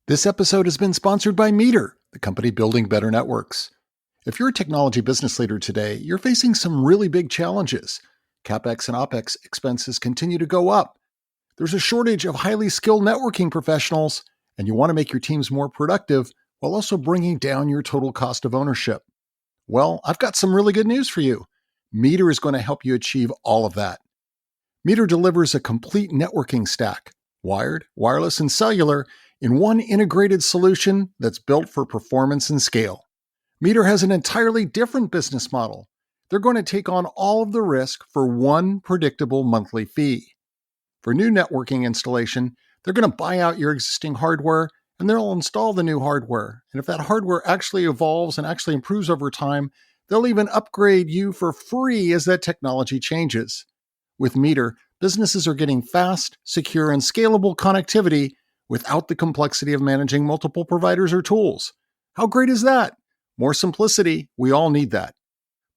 This episode has been sponsored by Meter, the company building better networks. If you're a technology business leader today, you're facing some really big challenges. CapEx and OpEx expenses continue to go up. There's a shortage of highly skilled networking professionals, and you want to make your teams more productive while also bringing down your total cost of ownership. Well, I've got some really good news for you. Meter is going to help you achieve all of that. Meter delivers a complete networking stack, wired, wireless, and cellular, in one integrated solution that's built for performance and scale. Meter has an entirely different business model. They're going to take on all of the risk for one predictable monthly fee. For new networking installation, they're going to buy out your existing hardware and they'll install the new hardware. And if that hardware actually evolves and actually improves over time, they'll even upgrade you for free as that technology changes. With Meter, businesses are getting fast, secure, and scalable connectivity without the complexity of managing multiple providers or tools. How great is that? More simplicity, we all need that.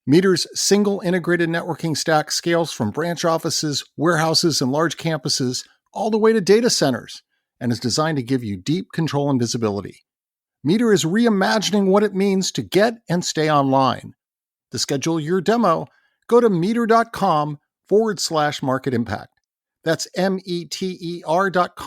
Meter's single integrated networking stack scales from branch offices, warehouses, and large campuses all the way to data centers and is designed to give you deep control and visibility. Meter is reimagining what it means to get and stay online. To schedule your demo, go to meter.com/market impact. That's METER.com/MARKETIMPACT.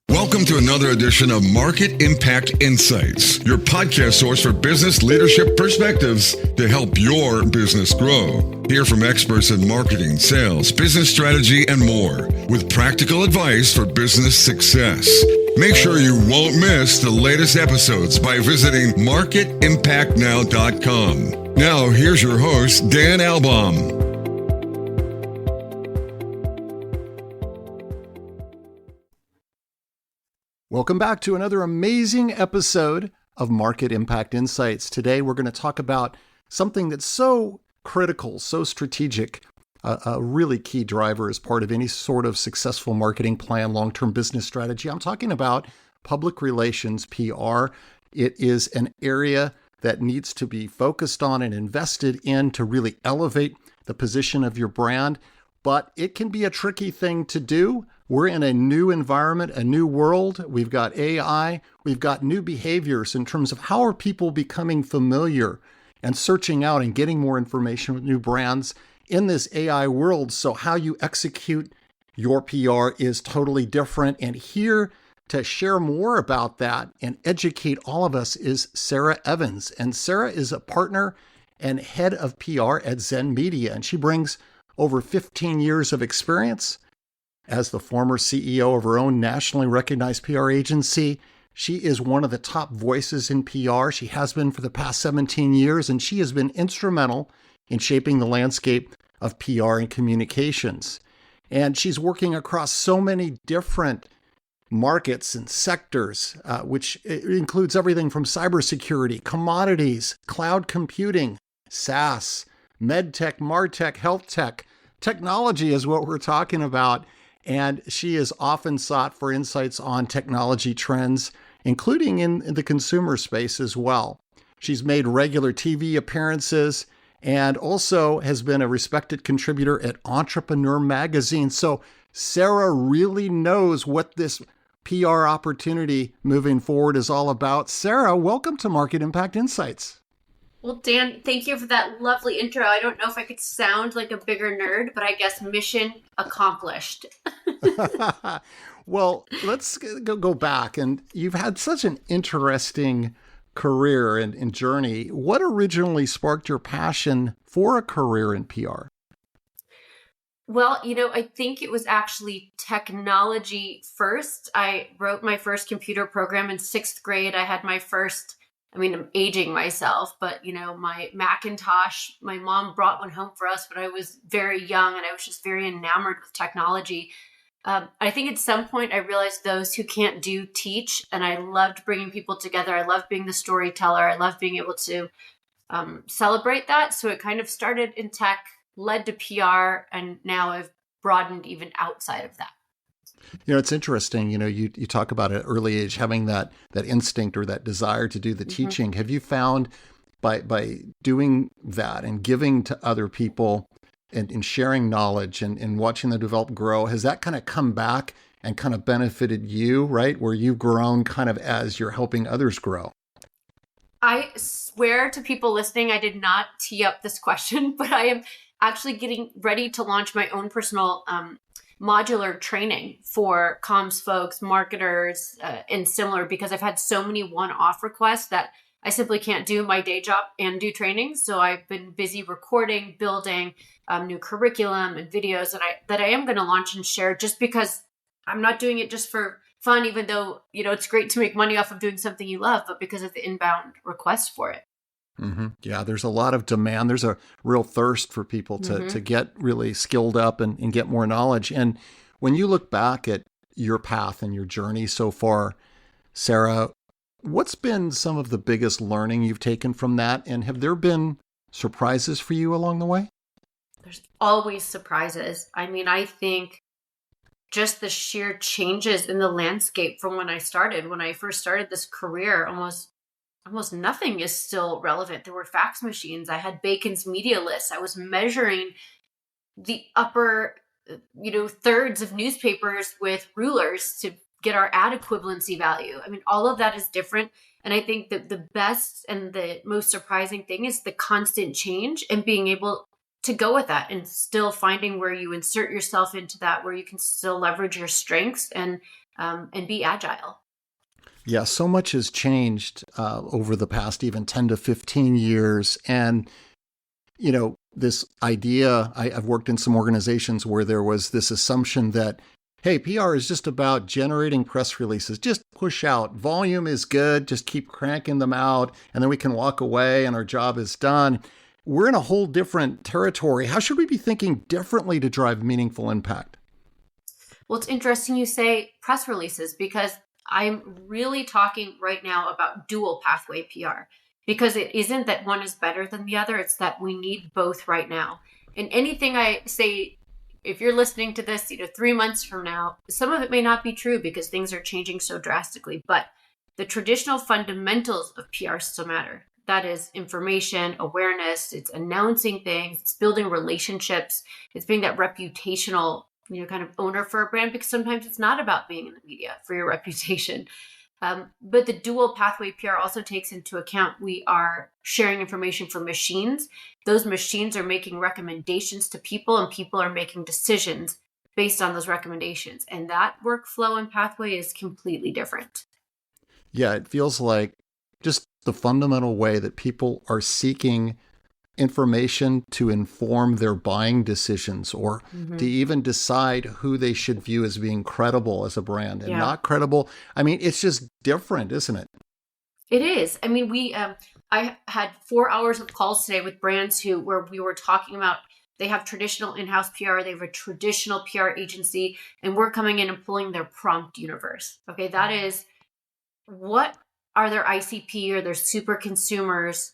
Welcome to another edition of Market Impact Insights, your podcast source for business leadership perspectives to help your business grow. Hear from experts in marketing, sales, business strategy, and more, with practical advice for business success. Make sure you won't miss the latest episodes by visiting marketimpactnow.com. Now, here's your host, Dan Albaum. Welcome back to another amazing episode of Market Impact Insights. Today, we're going to talk about something that's so critical, so strategic, a really key driver as part of any sort of successful marketing plan, long-term business strategy. I'm talking about public relations, PR. It is an area that needs to be focused on and invested in to really elevate the position of your brand, but it can be a tricky thing to do. We're in a new environment, a new world. We've got AI. We've got new behaviors in terms of how are people becoming familiar and searching out and getting more information with new brands in this AI world. So how you execute your PR is totally different. And here to share more about that and educate all of us is Sarah Evans. And Sarah is a partner and head of PR at Zen Media. And she brings over 15 years of experience. As the former CEO of her own nationally recognized PR agency, she is one of the top voices in PR. She has been for the past 17 years, and she has been instrumental in shaping the landscape of PR and communications. And she's working across so many different markets and sectors, which includes everything from cybersecurity, commodities, cloud computing, SaaS, medtech, martech, health tech. Technology is what we're talking about. And she is often sought for insights on technology trends, including in the consumer space as well. She's made regular TV appearances and also has been a respected contributor at Entrepreneur Magazine. So Sarah really knows what this PR opportunity moving forward is all about. Sarah, welcome to Market Impact Insights. Well, Dan, thank you for that lovely intro. I don't know if I could sound like a bigger nerd, but I guess mission accomplished. Well, let's go back. And you've had such an interesting career and journey. What originally sparked your passion for a career in PR? Well, I think it was actually technology first. I wrote my first computer program in 6th grade. I had my first, I'm aging myself, but my Macintosh, my mom brought one home for us when I was very young and I was just very enamored with technology. I think at some point I realized those who can't do teach, and I loved bringing people together. I loved being the storyteller. I loved being able to celebrate that. So it kind of started in tech, led to PR, and now I've broadened even outside of that. It's interesting, you talk about at an early age having that instinct or that desire to do the teaching. Have you found by doing that and giving to other people and sharing knowledge and watching them develop, grow, has that kind of come back and kind of benefited you, right? Where you've grown kind of as you're helping others grow? I swear to people listening, I did not tee up this question, but I am actually getting ready to launch my own personal modular training for comms folks, marketers, and similar, because I've had so many one-off requests that I simply can't do my day job and do training. So I've been busy recording, building new curriculum and videos that I am going to launch and share, just because I'm not doing it just for fun, even though, it's great to make money off of doing something you love, but because of the inbound request for it. Mm-hmm. Yeah, there's a lot of demand. There's a real thirst for people to get really skilled up and get more knowledge. And when you look back at your path and your journey so far, Sarah, what's been some of the biggest learning you've taken from that? And have there been surprises for you along the way? There's always surprises. I mean, I think just the sheer changes in the landscape from when I started. When I first started this career, almost nothing is still relevant. There were fax machines. I had Bacon's media lists. I was measuring the upper, thirds of newspapers with rulers to get our ad equivalency value. I mean, all of that is different. And I think that the best and the most surprising thing is the constant change and being able to go with that and still finding where you insert yourself into that, where you can still leverage your strengths and be agile. Yeah, so much has changed over the past even 10 to 15 years. And, this idea, I've worked in some organizations where there was this assumption that, hey, PR is just about generating press releases. Just push out. Volume is good. Just keep cranking them out. And then we can walk away and our job is done. We're in a whole different territory. How should we be thinking differently to drive meaningful impact? Well, it's interesting you say press releases, because I'm really talking right now about dual pathway PR, because it isn't that one is better than the other. It's that we need both right now. And anything I say, if you're listening to this, 3 months from now, some of it may not be true because things are changing so drastically, but the traditional fundamentals of PR still matter. That is information, awareness, it's announcing things, it's building relationships, it's being that reputational, kind of owner for a brand, because sometimes it's not about being in the media for your reputation. But the dual pathway PR also takes into account we are sharing information for machines. Those machines are making recommendations to people, and people are making decisions based on those recommendations. And that workflow and pathway is completely different. Yeah, it feels like just the fundamental way that people are seeking information to inform their buying decisions, or to even decide who they should view as being credible as a brand and not credible. I mean, it's just different, isn't it? It is. I mean, I had 4 hours of calls today with brands where we were talking about, they have traditional in-house PR, they have a traditional PR agency, and we're coming in and pulling their prompt universe. Okay, that is, what are their ICP or their super consumers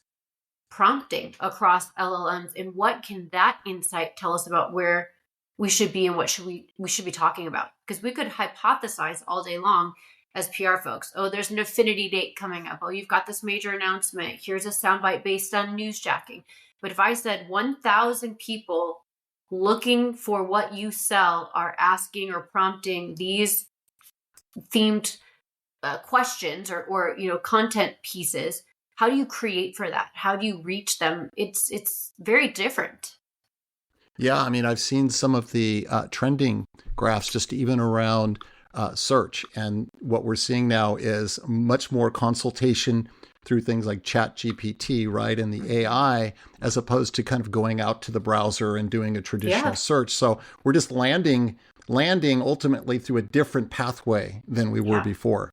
prompting across LLMs, and what can that insight tell us about where we should be and what we should be talking about? Because we could hypothesize all day long as PR folks. Oh, there's an affinity date coming up. Oh, you've got this major announcement. Here's a soundbite based on newsjacking. But if I said 1,000 people looking for what you sell are asking or prompting these themed questions or content pieces, how do you create for that? How do you reach them? It's very different. Yeah, I mean, I've seen some of the trending graphs just even around search. And what we're seeing now is much more consultation through things like ChatGPT, right? And the AI, as opposed to kind of going out to the browser and doing a traditional search. So we're just landing ultimately through a different pathway than we were before.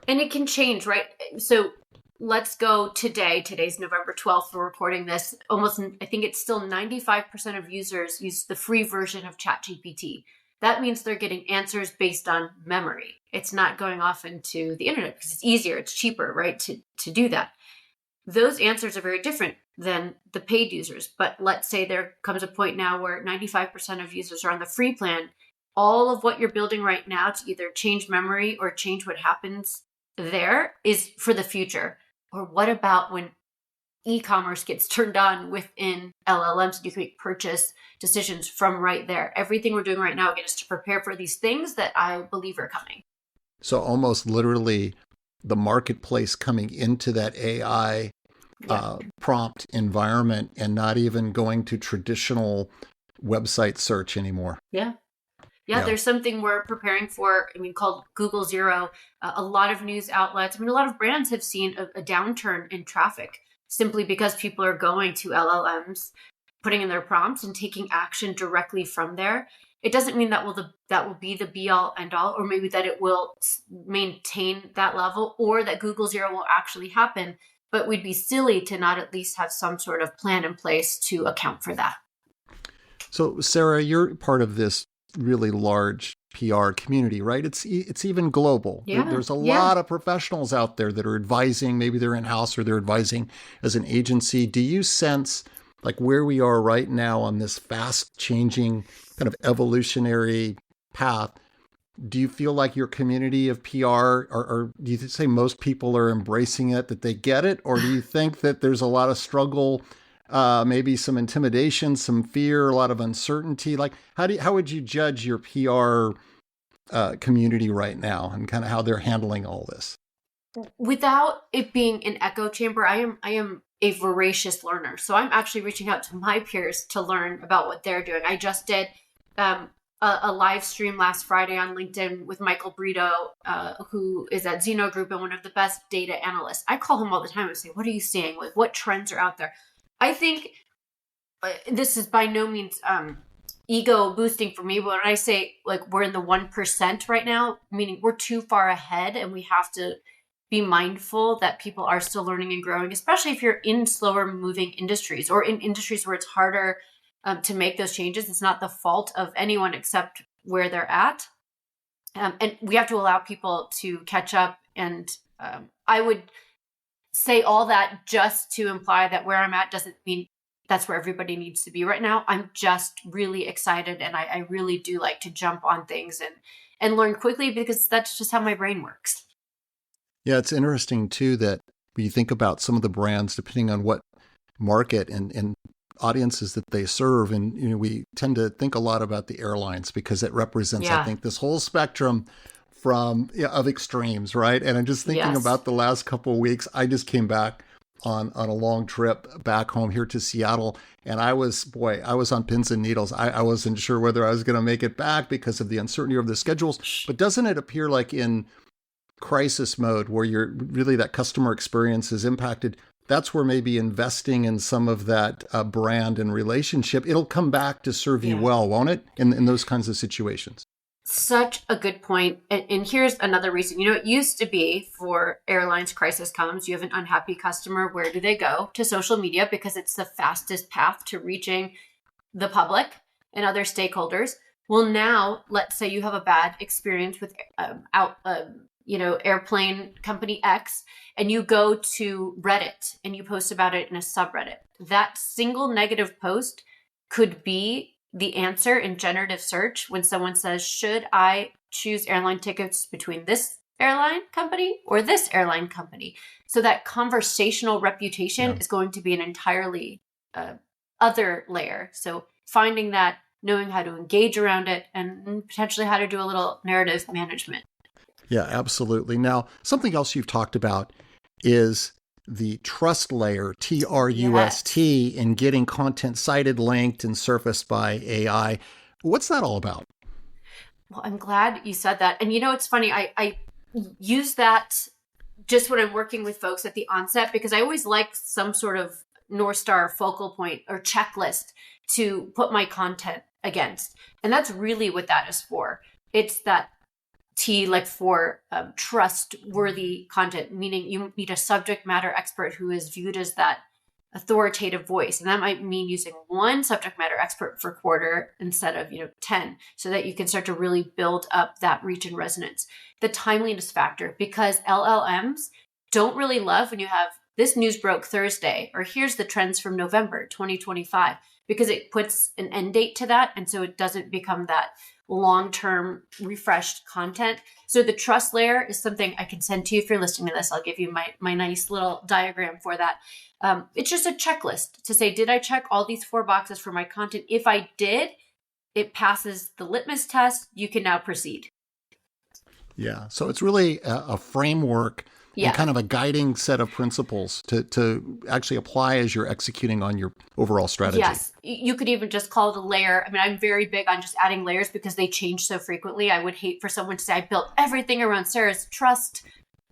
And it can change, right? So let's go today. Today's November 12th. We're recording this. I think it's still 95% of users use the free version of ChatGPT. That means they're getting answers based on memory. It's not going off into the internet because it's easier, it's cheaper, right, to do that. Those answers are very different than the paid users. But let's say there comes a point now where 95% of users are on the free plan. All of what you're building right now to either change memory or change what happens there is for the future. Or what about when e-commerce gets turned on within LLMs, and you can make purchase decisions from right there. Everything we're doing right now, again, is to prepare for these things that I believe are coming. So almost literally the marketplace coming into that AI prompt environment and not even going to traditional website search anymore. Yeah, there's something we're preparing for, called Google Zero. A lot of news outlets, a lot of brands have seen a downturn in traffic simply because people are going to LLMs, putting in their prompts and taking action directly from there. It doesn't mean that will be the be all end all, or maybe that it will maintain that level, or that Google Zero will actually happen. But we'd be silly to not at least have some sort of plan in place to account for that. So, Sarah, you're part of this really large PR community, right? It's even global. Yeah. There's a lot of professionals out there that are advising, maybe they're in-house or they're advising as an agency. Do you sense like where we are right now on this fast changing kind of evolutionary path? Do you feel like your community of PR, or do you say most people are embracing it, that they get it? Or do you think that there's a lot of struggle, maybe some intimidation, some fear, a lot of uncertainty? Like, how would you judge your PR community right now and kind of how they're handling all this? Without it being an echo chamber, I am a voracious learner. So I'm actually reaching out to my peers to learn about what they're doing. I just did a live stream last Friday on LinkedIn with Michael Brito, who is at Zeno Group and one of the best data analysts. I call him all the time and say, what are you seeing? Like, what trends are out there? I think this is by no means ego boosting for me, but when I say like we're in the 1% right now, meaning we're too far ahead and we have to be mindful that people are still learning and growing, especially if you're in slower moving industries or in industries where it's harder to make those changes. It's not the fault of anyone except where they're at. And we have to allow people to catch up. And I would say all that just to imply that where I'm at doesn't mean that's where everybody needs to be right now. I'm just really excited. And I really do like to jump on things and learn quickly, because that's just how my brain works. Yeah, it's interesting too that when you think about some of the brands, depending on what market and audiences that they serve, and we tend to think a lot about the airlines because it represents, I think, this whole spectrum from of extremes, right? And I'm just thinking about the last couple of weeks. I just came back on a long trip back home here to Seattle, and I was on pins and needles. I wasn't sure whether I was going to make it back because of the uncertainty of the schedules. But doesn't it appear like in crisis mode where you're really that customer experience is impacted? That's where maybe investing in some of that brand and relationship, it'll come back to serve you well, won't it? In those kinds of situations. Such a good point. And here's another reason. It used to be for airlines, crisis comes, you have an unhappy customer. Where do they go? To social media, because it's the fastest path to reaching the public and other stakeholders. Well, now let's say you have a bad experience with airplane company X, and you go to Reddit and you post about it in a subreddit. That single negative post could be the answer in generative search when someone says, should I choose airline tickets between this airline company or this airline company? So that conversational reputation is going to be an entirely other layer. So finding that, knowing how to engage around it, and potentially how to do a little narrative management. Yeah, absolutely. Now, something else you've talked about is the trust layer, TRUST, in getting content cited, linked, and surfaced by AI. What's that all about? Well, I'm glad you said that. And it's funny, I use that just when I'm working with folks at the onset, because I always like some sort of North Star focal point or checklist to put my content against. And that's really what that is for. It's that T, like for trustworthy content, meaning you need a subject matter expert who is viewed as that authoritative voice. And that might mean using one subject matter expert per quarter instead of 10, so that you can start to really build up that reach and resonance. The timeliness factor, because LLMs don't really love when you have this news broke Thursday, or here's the trends from November 2025. because it puts an end date to that. And so it doesn't become that long-term refreshed content. So the trust layer is something I can send to you if you're listening to this. I'll give you my nice little diagram for that. It's just a checklist to say, did I check all these 4 boxes for my content? If I did, it passes the litmus test. You can now proceed. Yeah. So it's really a framework and kind of a guiding set of principles to actually apply as you're executing on your overall strategy. Yes. You could even just call it a layer. I mean, I'm very big on just adding layers because they change so frequently. I would hate for someone to say, I built everything around Sarah's trust,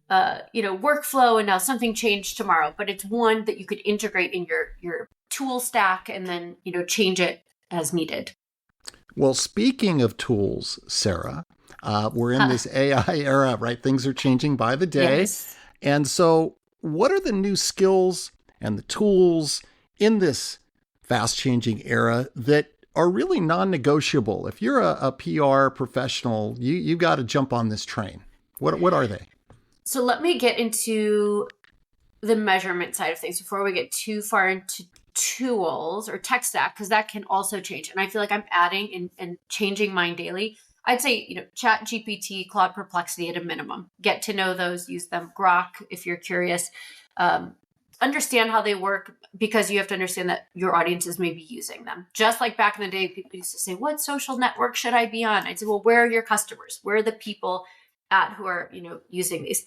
workflow, and now something changed tomorrow. But it's one that you could integrate in your tool stack and then, change it as needed. Well, speaking of tools, Sarah, we're in this AI era, right? Things are changing by the day. Yes. And so what are the new skills and the tools in this fast changing era that are really non-negotiable? If you're a PR professional, you got to jump on this train. What are they? So let me get into the measurement side of things before we get too far into tools or tech stack, because that can also change. And I feel like I'm adding and changing mine daily. I'd say, Chat GPT, Claude, Perplexity at a minimum. Get to know those, use them. Grok, if you're curious. Understand how they work, because you have to understand that your audiences may be using them. Just like back in the day, people used to say, what social network should I be on? I'd say, well, where are your customers? Where are the people at who are, using these?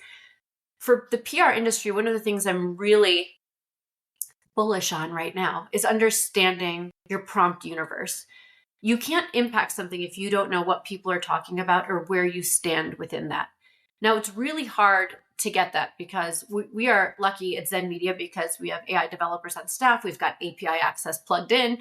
For the PR industry, one of the things I'm really bullish on right now is understanding your prompt universe. You can't impact something if you don't know what people are talking about or where you stand within that. Now, it's really hard to get that because we are lucky at Zen Media because we have AI developers on staff. We've got API access plugged in,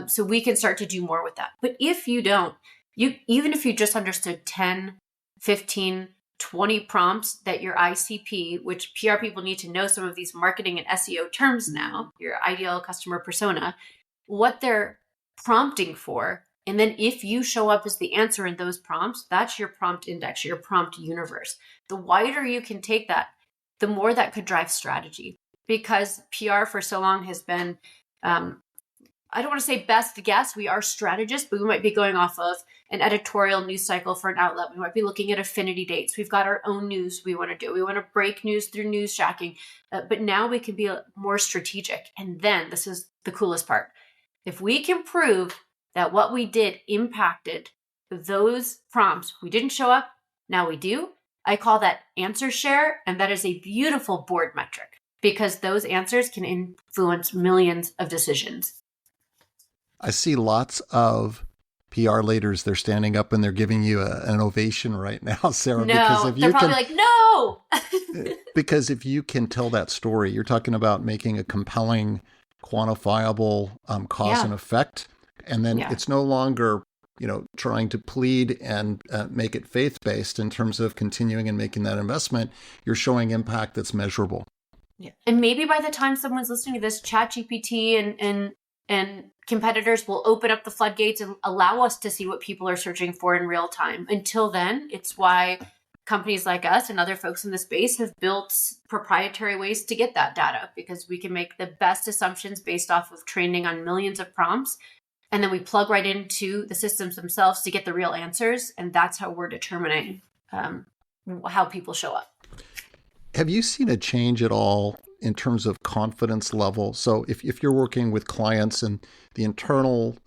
so we can start to do more with that. But if you don't, even if you just understood 10, 15, 20 prompts that your ICP, which PR people need to know some of these marketing and SEO terms now, your ideal customer persona, what they're prompting for. And then if you show up as the answer in those prompts, that's your prompt index, your prompt universe. The wider you can take that, the more that could drive strategy. Because PR for so long has been, I don't want to say best guess. We are strategists, but we might be going off of an editorial news cycle for an outlet. We might be looking at affinity dates. We've got our own news we want to do. We want to break news through news shacking. But now we can be more strategic. And then this is the coolest part. If we can prove that what we did impacted those prompts, we didn't show up, now we do. I call that answer share. And that is a beautiful board metric because those answers can influence millions of decisions. I see lots of PR leaders, they're standing up and they're giving you an ovation right now, Sarah. No, because if they're probably like, no! Because if you can tell that story, you're talking about making a compelling, quantifiable cause and effect. And then it's no longer, trying to plead and make it faith-based in terms of continuing and making that investment. You're showing impact that's measurable. Yeah. And maybe by the time someone's listening to this, ChatGPT and competitors will open up the floodgates and allow us to see what people are searching for in real time. Until then, it's why companies like us and other folks in the space have built proprietary ways to get that data, because we can make the best assumptions based off of training on millions of prompts. And then we plug right into the systems themselves to get the real answers. And that's how we're determining how people show up. Have you seen a change at all in terms of confidence level? So if you're working with clients and the internal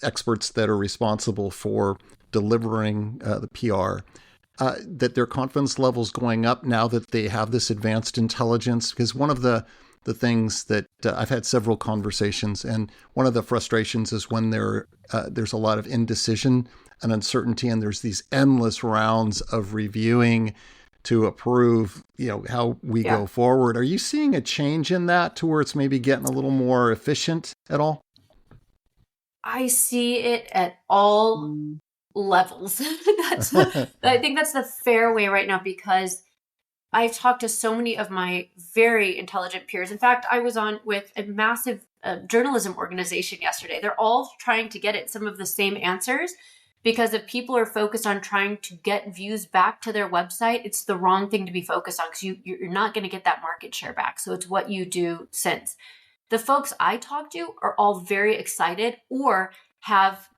experts that are responsible for delivering the PR, that their confidence level is going up now that they have this advanced intelligence? Because one of the things that I've had several conversations, and one of the frustrations is when there's a lot of indecision and uncertainty, and there's these endless rounds of reviewing to approve, how we go forward. Are you seeing a change in that to where it's maybe getting a little more efficient at all? I see it at all levels. I think that's the fair way right now, because I've talked to so many of my very intelligent peers. In fact, I was on with a massive journalism organization yesterday. They're all trying to get at some of the same answers, because if people are focused on trying to get views back to their website, it's the wrong thing to be focused on, because you're not going to get that market share back. So it's what you do since. The folks I talk to are all very excited or have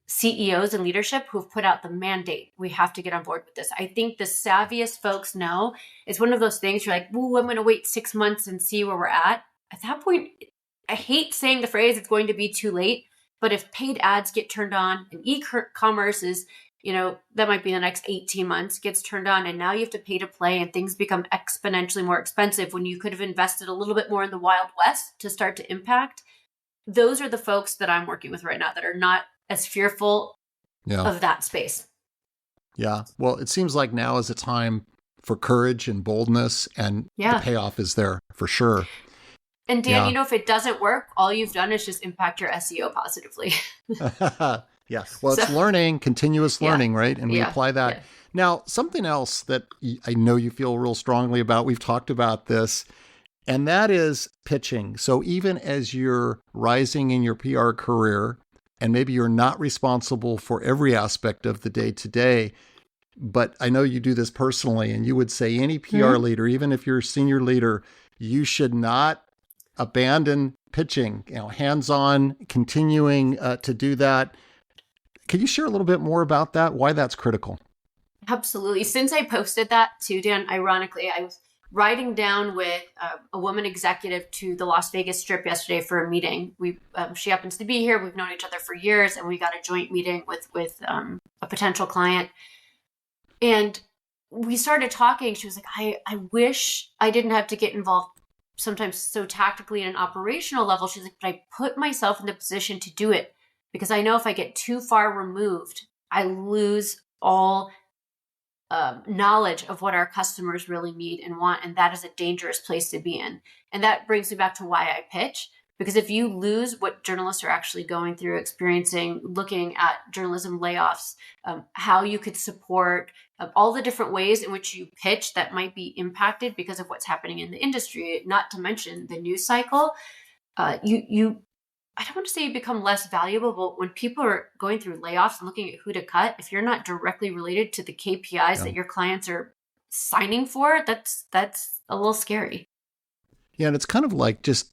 CEOs and leadership who've put out the mandate. We have to get on board with this. I think the savviest folks know it's one of those things you're like, "Ooh, I'm going to wait 6 months and see where we're at." At that point, I hate saying the phrase, it's going to be too late. But if paid ads get turned on and e-commerce is, that might be the next 18 months, gets turned on, and now you have to pay to play and things become exponentially more expensive when you could have invested a little bit more in the Wild West to start to impact. Those are the folks that I'm working with right now that are not as fearful of that space. Yeah. Well, it seems like now is a time for courage and boldness, and the payoff is there for sure. And Dan, if it doesn't work, all you've done is just impact your SEO positively. Yeah. Well, it's learning, continuous learning, right? And we apply that. Yeah. Now, something else that I know you feel real strongly about, we've talked about this, and that is pitching. So even as you're rising in your PR career, and maybe you're not responsible for every aspect of the day-to-day, but I know you do this personally, and you would say any PR leader, even if you're a senior leader, you should not abandon pitching, hands-on, continuing to do that. Can you share a little bit more about that, why that's critical? Absolutely. Since I posted that too, Dan, ironically, I was riding down with a woman executive to the Las Vegas Strip yesterday for a meeting. She happens to be here. We've known each other for years, and we got a joint meeting with a potential client. And we started talking. She was like, I wish I didn't have to get involved sometimes so tactically in an operational level. She's like, but I put myself in the position to do it because I know if I get too far removed, I lose all knowledge of what our customers really need and want. And that is a dangerous place to be in. And that brings me back to why I pitch. Because if you lose what journalists are actually going through, experiencing, looking at journalism layoffs, how you could support all the different ways in which you pitch that might be impacted because of what's happening in the industry, not to mention the news cycle, I don't want to say you become less valuable, but when people are going through layoffs and looking at who to cut, if you're not directly related to the KPIs that your clients are signing for, that's a little scary. Yeah, and it's kind of like just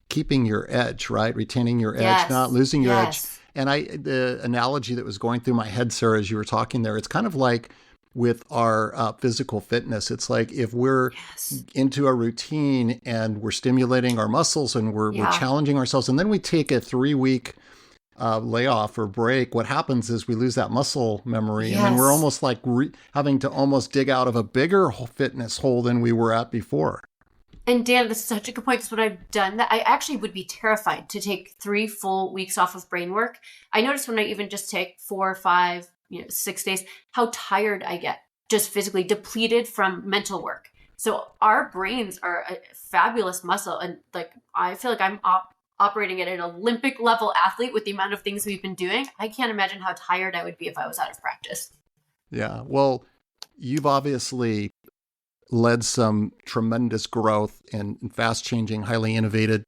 keeping your edge, right? Retaining your edge, not losing your edge. And the analogy that was going through my head, Sarah, as you were talking there, it's kind of like with our physical fitness. It's like if we're into a routine and we're stimulating our muscles and we're challenging ourselves, and then we take a 3-week layoff or break, what happens is we lose that muscle memory. And then we're almost like having to almost dig out of a bigger fitness hole than we were at before. And Dan, this is such a good point. Because when I've done that, I actually would be terrified to take 3 full weeks off of brain work. I notice when I even just take 4 or 5, 6 days, how tired I get, just physically depleted from mental work. So our brains are a fabulous muscle. And I feel like I'm operating at an Olympic level athlete with the amount of things we've been doing. I can't imagine how tired I would be if I was out of practice. Yeah. Well, you've obviously led some tremendous growth in fast changing, highly innovative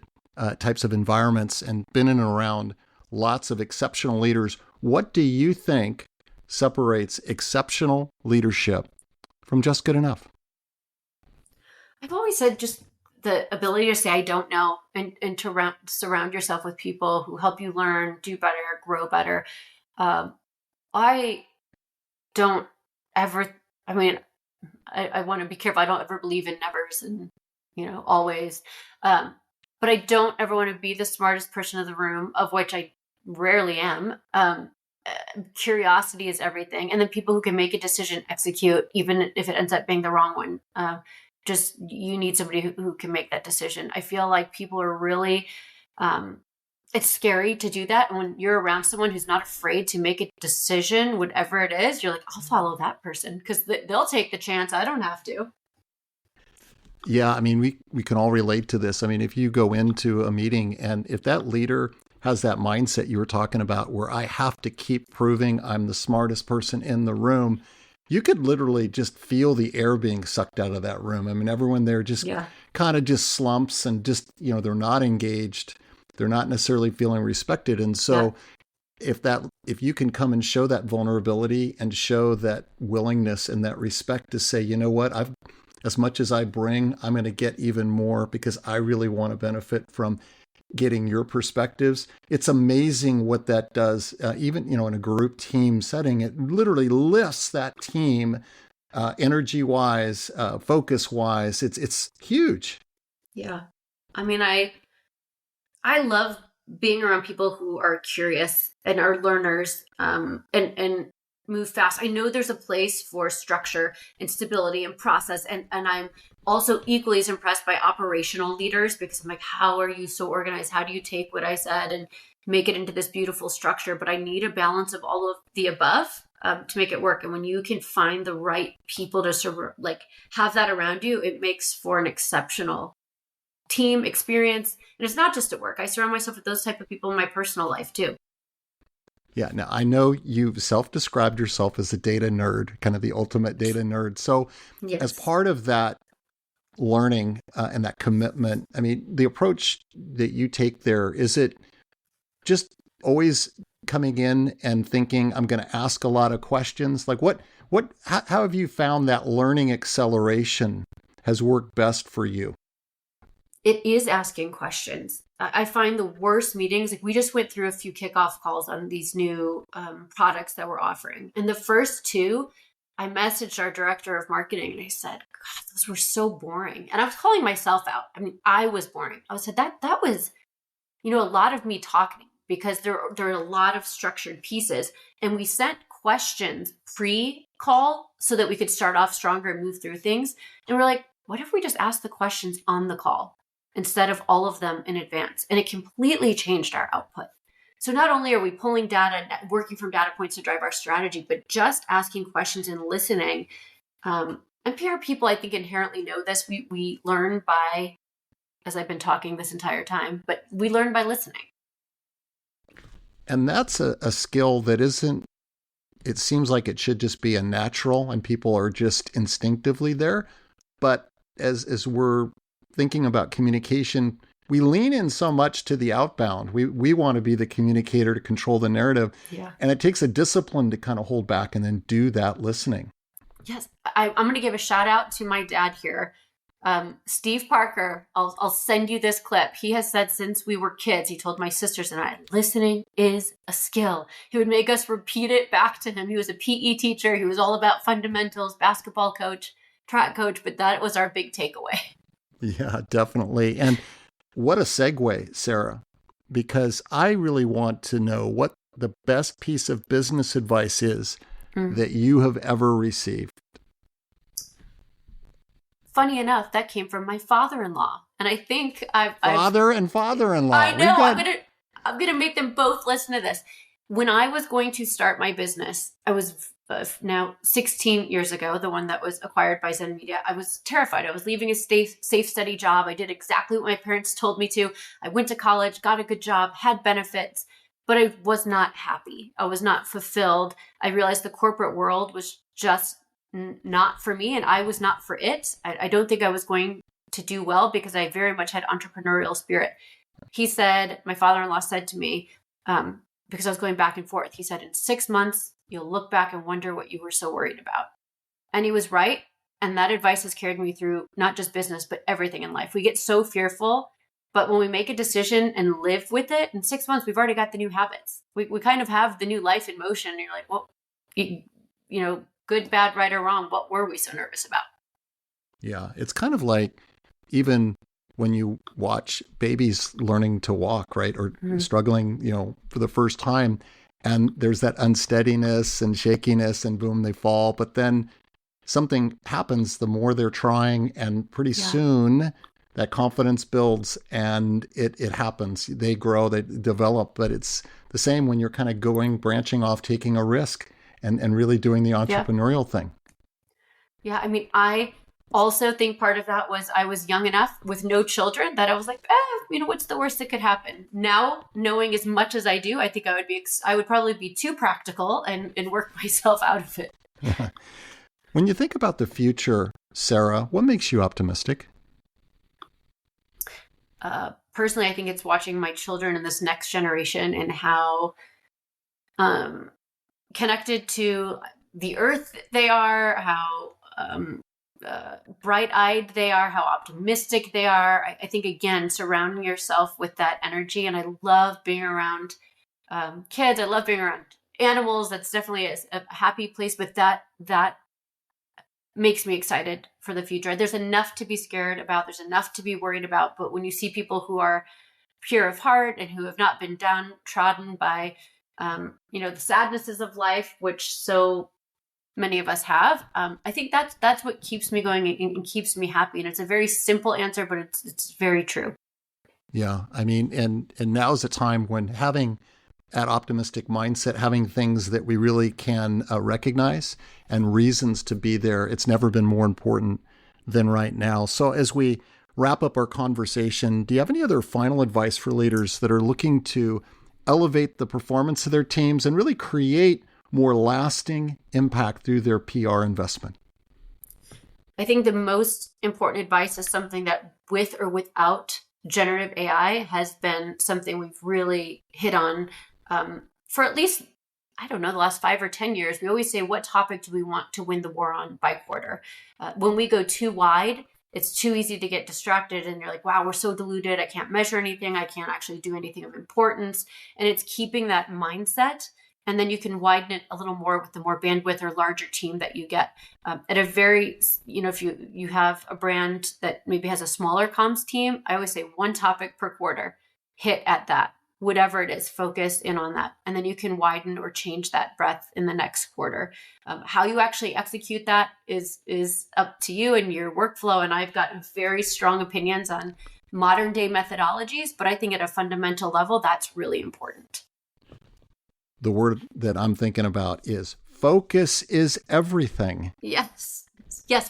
types of environments and been in and around lots of exceptional leaders. What do you think separates exceptional leadership from just good enough? I've always said just the ability to say, I don't know, and to surround yourself with people who help you learn, do better, grow better. I don't ever, I want to be careful. I don't ever believe in nevers and, always. But I don't ever want to be the smartest person in the room, of which I rarely am. Curiosity is everything. And then people who can make a decision, execute, even if it ends up being the wrong one. Just you need somebody who can make that decision. I feel like people are really, it's scary to do that. And when you're around someone who's not afraid to make a decision, whatever it is, you're like, I'll follow that person because they'll take the chance. I don't have to. Yeah. We can all relate to this. If you go into a meeting and if that leader has that mindset you were talking about where I have to keep proving I'm the smartest person in the room, you could literally just feel the air being sucked out of that room. Everyone there just kind of just slumps and just, they're not engaged. They're not necessarily feeling respected. And so if you can come and show that vulnerability and show that willingness and that respect to say, you know what, as much as I bring, I'm going to get even more because I really want to benefit from getting your perspectives. It's amazing what that does. Even, in a group team setting, it literally lifts that team energy wise, focus wise. It's huge. Yeah. I mean, I love being around people who are curious and are learners, and move fast. I know there's a place for structure and stability and process. And I'm also equally as impressed by operational leaders, because I'm like, how are you so organized? How do you take what I said and make it into this beautiful structure? But I need a balance of all of the above to make it work. And when you can find the right people to have that around you, it makes for an exceptional team experience. And it's not just at work. I surround myself with those type of people in my personal life too. Yeah. Now, I know you've self-described yourself as a data nerd, kind of the ultimate data nerd. So Yes. as part of that learning and that commitment, I mean, the approach that you take there, is it just always coming in and thinking, I'm going to ask a lot of questions? Like how have you found that learning acceleration has worked best for you? It is asking questions. I find the worst meetings, like we just went through a few kickoff calls on these new products that we're offering. And the first two, I messaged our director of marketing and I said, God, those were so boring. And I was calling myself out. I mean, I was boring. I said that was, a lot of me talking, because there are a lot of structured pieces. And we sent questions pre-call so that we could start off stronger and move through things. And we're like, what if we just ask the questions on the call instead of all of them in advance? And it completely changed our output. So not only are we pulling data, working from data points to drive our strategy, but just asking questions and listening. And PR people, I think, inherently know this. We learn by, as I've been talking this entire time, but we learn by listening. And that's a skill that isn't, it seems like it should just be a natural and people are just instinctively there. But as we're thinking about communication, we lean in so much to the outbound. We want to be the communicator to control the narrative. Yeah. And it takes a discipline to kind of hold back and then do that listening. Yes. I'm going to give a shout out to my dad here. Steve Parker, I'll send you this clip. He has said since we were kids, he told my sisters and I, listening is a skill. He would make us repeat it back to him. He was a PE teacher. He was all about fundamentals, basketball coach, track coach, but that was our big takeaway. Yeah, definitely. And what a segue, Sarah, because I really want to know what the best piece of business advice is that you have ever received. Funny enough, that came from my father-in-law. And I think Father and father-in-law. I know. I'm gonna make them both listen to this. When I was going to start my business, I was now 16 years ago, the one that was acquired by Zen Media. I was terrified. I was leaving a safe, steady job. I did exactly what my parents told me to. I went to college, got a good job, had benefits, but I was not happy. I was not fulfilled. I realized the corporate world was just not for me, and I was not for it. I don't think I was going to do well because I very much had entrepreneurial spirit. My father-in-law said to me, because I was going back and forth, he said, in 6 months, you'll look back and wonder what you were so worried about. And he was right. And that advice has carried me through not just business, but everything in life. We get so fearful, but when we make a decision and live with it, in 6 months, we've already got the new habits. We kind of have the new life in motion. And you're like, well, good, bad, right, or wrong, what were we so nervous about? Yeah, it's kind of like even when you watch babies learning to walk, right? Or struggling, for the first time. And there's that unsteadiness and shakiness and boom, they fall. But then something happens the more they're trying. And pretty soon that confidence builds and it happens. They grow, they develop. But it's the same when you're kind of branching off, taking a risk and really doing the entrepreneurial thing. Yeah, I mean, I also think part of that was I was young enough with no children that I was like, what's the worst that could happen? Now, knowing as much as I do, I think I would probably be too practical and work myself out of it. When you think about the future, Sarah, what makes you optimistic? Personally, I think it's watching my children and this next generation and how connected to the earth they are, how bright-eyed they are, how optimistic they are. I think, again, surrounding yourself with that energy. And I love being around kids. I love being around animals. That's definitely a happy place, but that makes me excited for the future. There's enough to be scared about. There's enough to be worried about. But when you see people who are pure of heart and who have not been downtrodden by, the sadnesses of life, which so many of us have, I think that's what keeps me going and keeps me happy. And it's a very simple answer, but it's very true. Yeah. I mean, and now is a time when having that optimistic mindset, having things that we really can recognize and reasons to be there, it's never been more important than right now. So as we wrap up our conversation, do you have any other final advice for leaders that are looking to elevate the performance of their teams and really create more lasting impact through their PR investment? I think the most important advice is something that, with or without generative AI, has been something we've really hit on for at least, the last 5 or 10 years. We always say, what topic do we want to win the war on by quarter? When we go too wide, it's too easy to get distracted and you're like, wow, we're so diluted. I can't measure anything. I can't actually do anything of importance. And it's keeping that mindset. And then you can widen it a little more with the more bandwidth or larger team that you get. At a very, if you have a brand that maybe has a smaller comms team, I always say one topic per quarter, hit at that, whatever it is, focus in on that. And then you can widen or change that breadth in the next quarter. How you actually execute that is up to you and your workflow. And I've got very strong opinions on modern day methodologies, but I think at a fundamental level, that's really important. The word that I'm thinking about is focus is everything. Yes,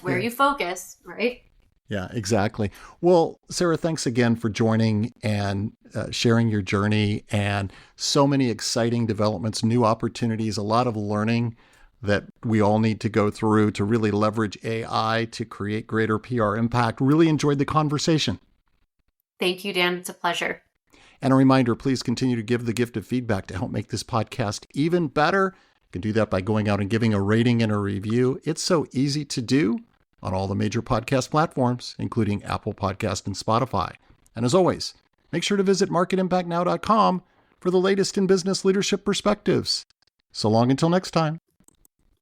where you focus, right? Yeah, exactly. Well, Sarah, thanks again for joining and sharing your journey and so many exciting developments, new opportunities, a lot of learning that we all need to go through to really leverage AI to create greater PR impact. Really enjoyed the conversation. Thank you, Dan. It's a pleasure. And a reminder, please continue to give the gift of feedback to help make this podcast even better. You can do that by going out and giving a rating and a review. It's so easy to do on all the major podcast platforms, including Apple Podcast and Spotify. And as always, make sure to visit marketimpactnow.com for the latest in business leadership perspectives. So long until next time.